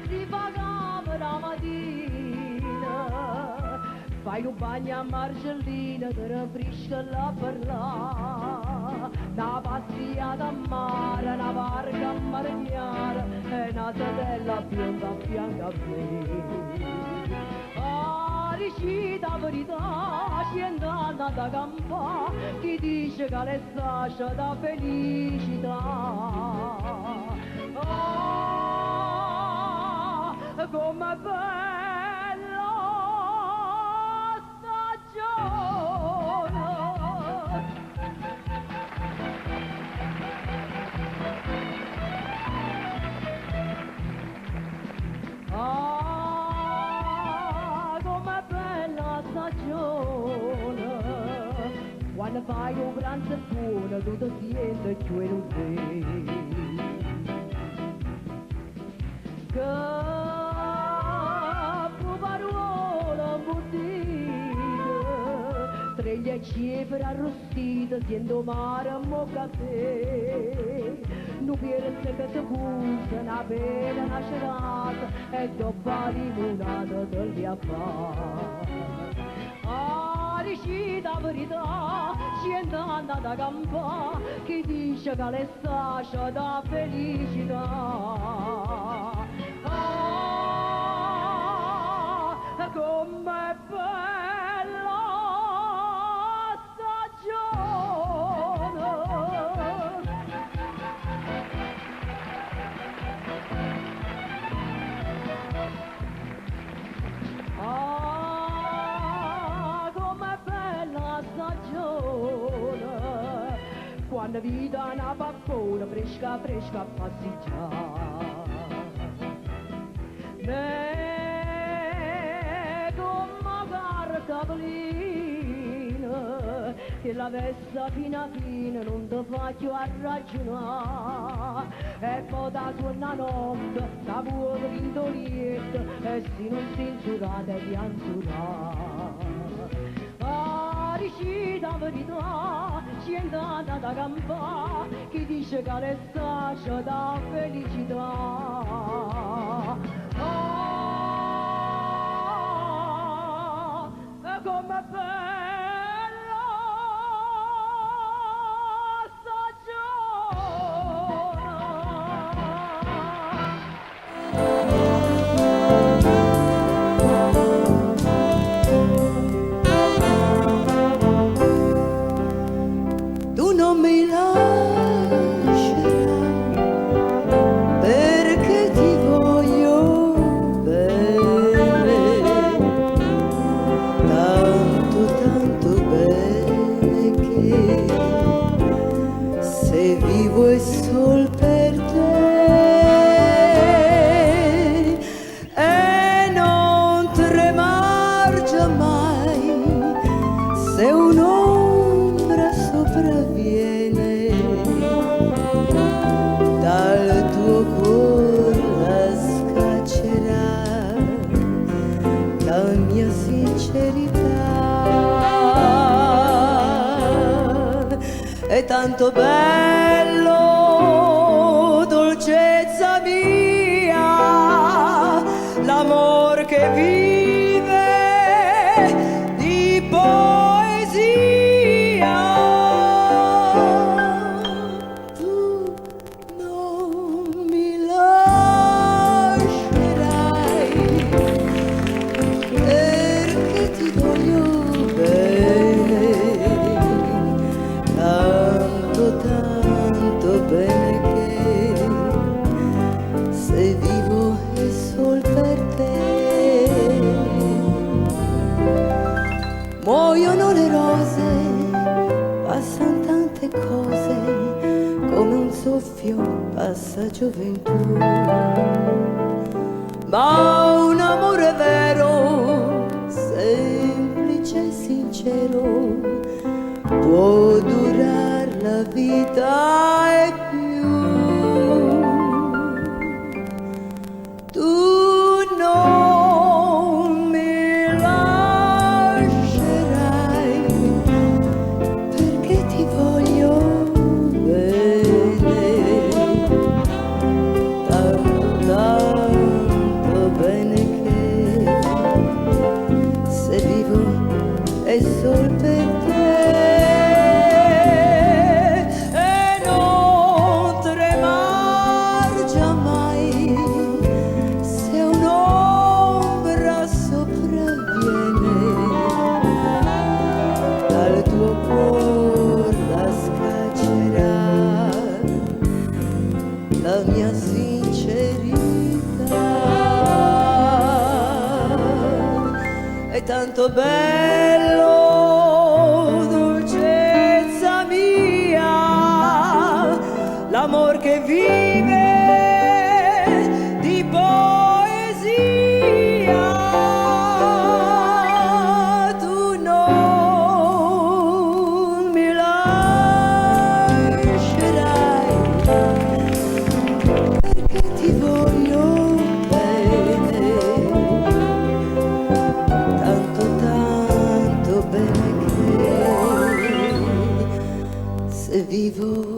Si pagava la mattina, fai un bagno a Marcellina, te ne frisca la parlare, una passeggiata a mare, una barca a marignare, e una sedella bionda a fianco a me. La verità ci è andata da campa, chi dice che le sascia da felicità. Come bella stagione. Quando fai un pranzo buono, tutto siente più in te. Che parola bottina, tre le cepere arrostite, siendo mare a moccate. Non pierde che ti gusta, una pena, una celata, e dopo la limonata te li affare. La verità ci è andata da campa, chi dice che le sascia da felicità. Com'è bella stagione. Quando vita una pappona fresca fresca a passeggiare, come carta velina, che la vesta fina fina non ti faccio a ragionare, e poi da suona notte la vuole l'indolietta, e se non si insurata e pianzurà. La verità ci è andata da campa, chi dice che le sascia da felicità. Come bella Tu non mi lascerai perché ti voglio bene, tanto tanto bene che se vivo è sol per te e non tremar giammai se un'ombra sopravviene. mia sincerità. È tanto bello, dolcezza mia, l'amor che vive di poesia. Tu non mi lascerai perché ti voglio bene, tanto tanto bene che se vivo è sol per te. Muoiono le rose, passano tante cose, come un soffio passa gioventù. Ma un amore vero, semplice e sincero, può durar la vita e più. Tu non mi lascerai perché ti voglio bene, tanto tanto bene che se vivo è sol per te. E non tremar giammai se un'ombra sopravviene, dal tuo cuor la scaccerà la mia sincerità. È tanto bello, dolcezza mia, l'amor che vive di poesia. Tu non mi lascerai perché ti voglio bene, tanto tanto bene che se vivo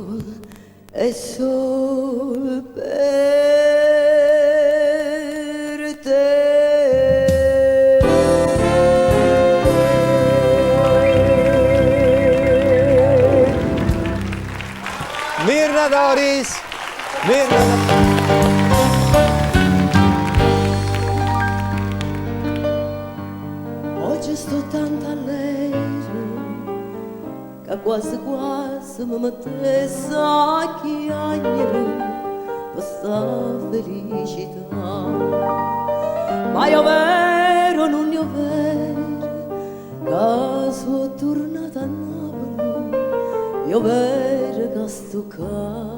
è sol per te. Mirna Doris. Mirna. Oggi sto tanto allegro che quasi quasi mi mettesse a chiagliere per sta felicità. Ma io vero, non io vero, che sono tornata a Napoli, io vero che sto qua.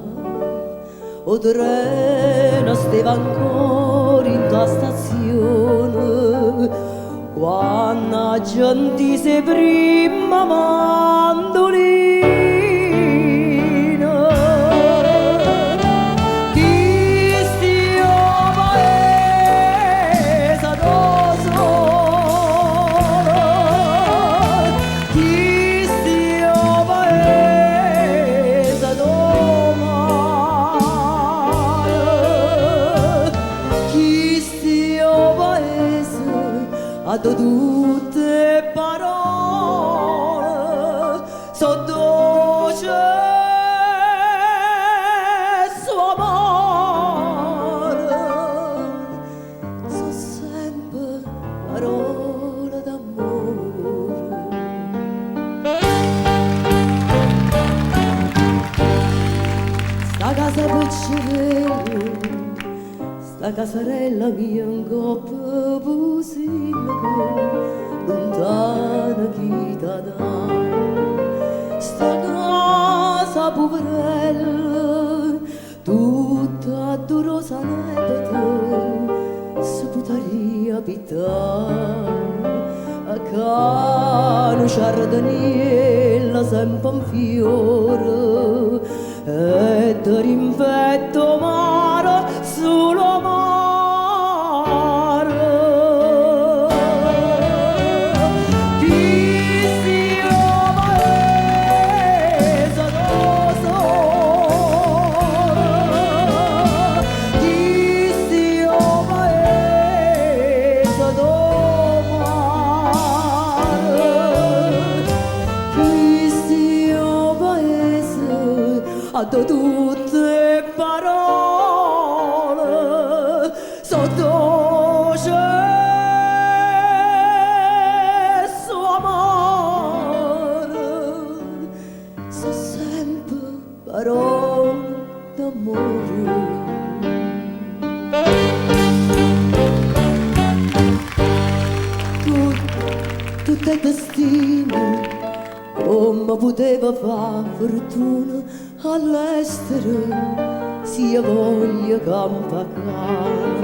O treno stava ancora in tua stazione quando la gente si prima mandolina. Chi stia paese da solo, chi stia paese da mare, chi stia paese a tutte parole so dolce suo amore, so sempre parole d'amore. Sta casa Puccivello, sta casarella mia un coppo busina, lontana chi da dà. Sta casa poverella, tutta durosa nebete, si potaria abitare. A cano giardiniera sempre un fiore, e da rimpetto mare solo mare. fatto tutte parole sotto cesso amore, sono sempre parole d'amore. Tutto è destino, come poteva far fortuna all'estero, sia voglia campacana,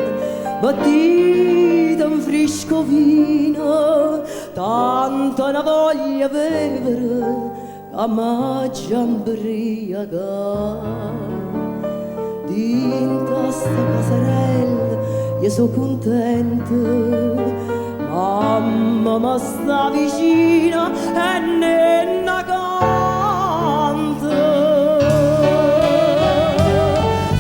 battita in fresco vino, tanta una voglia vivere, a maggia imbriaca. Dinta sta casarella, io so contenta, mamma mi sta vicina e nenna canta.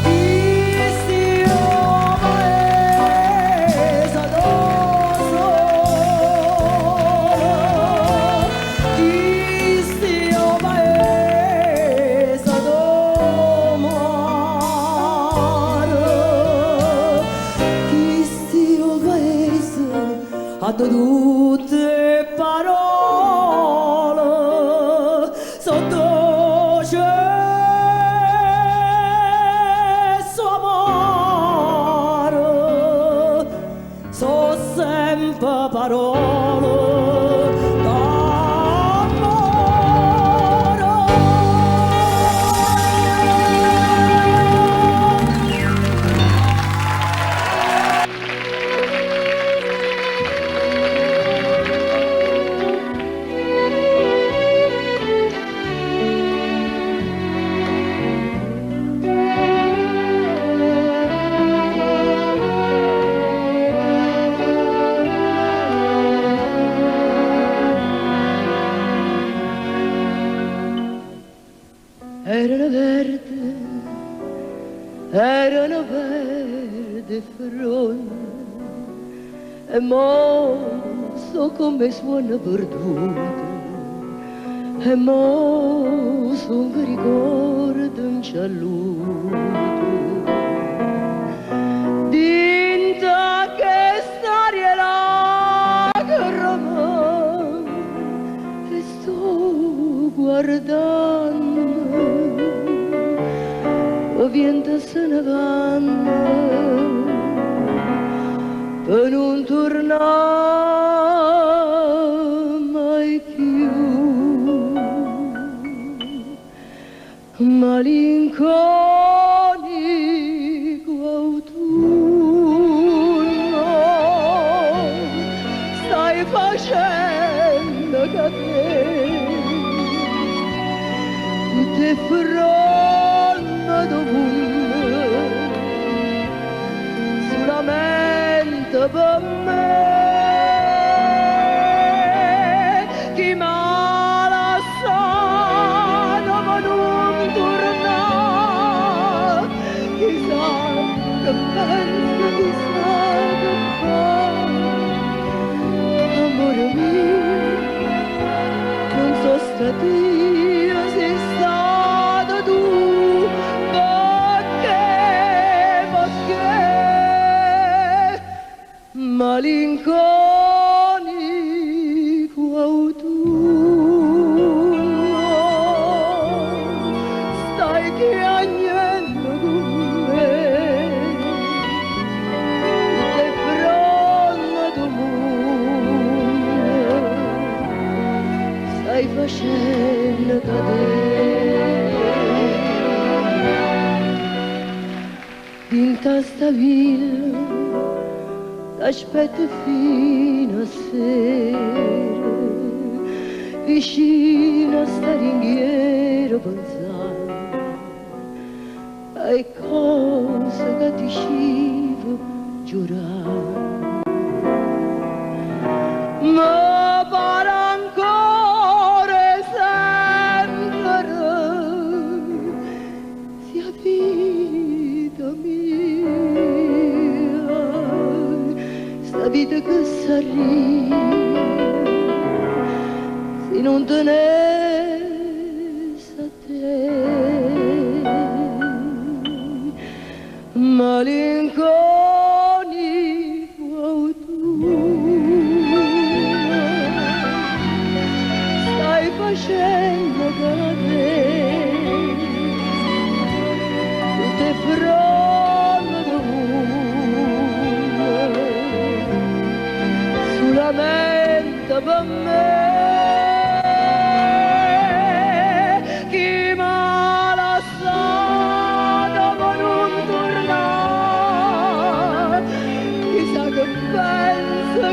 Chi io paese addosso, chi io paese addomare, chi io paese a tutte parole sotto cesso amore, so sempre parole erano verde fronde e mo so come suona perduta e mo son che ricordo un cialluto dinta che staria lacrima e sto guardando vento se ne vanno per non tornare mai più. Malinconico autunno stai facendo cadere tutte fronde dovunque solamente per me chi m'ha lasciato ma non torna chissà che pensa chissà che fa amore mio non so stato io sei stato tu malinconico autunno stai piangendo con me tutte fronde del mondo stai facendo cadere dinta sta villa aspetta fino a sera, vicino a sta ringhiera pensando ai cose che ti scivo giurare. Ma pare ancora sempre sia vita mia, sta vita che s'arriva se non tenesse a te. malinconico autunno, stai facendo cadere tutte fronde dovunque, sulla mente per me.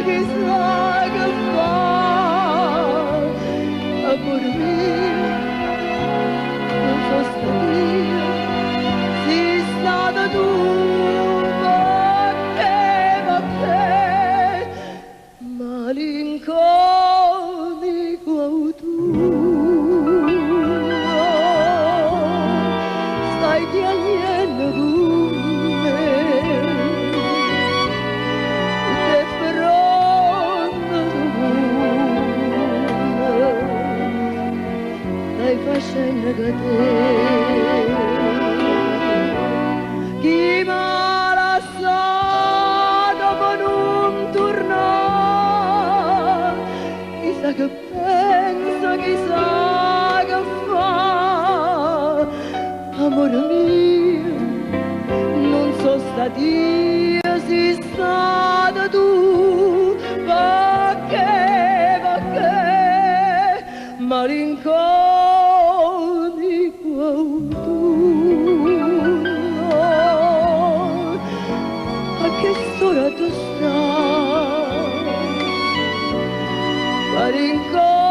Chissà che fa, amore mio, non so stare, sei stata tu, perché, malinconico autunno, stai piangendo tu. Facendo cadere chi m'ha lasciato per non tornare, chissà che pensa, chissà che fa, amore mio, non so stata io, sei stata tu, perché malinconico autunno, a che st'ora tu stai, malinconico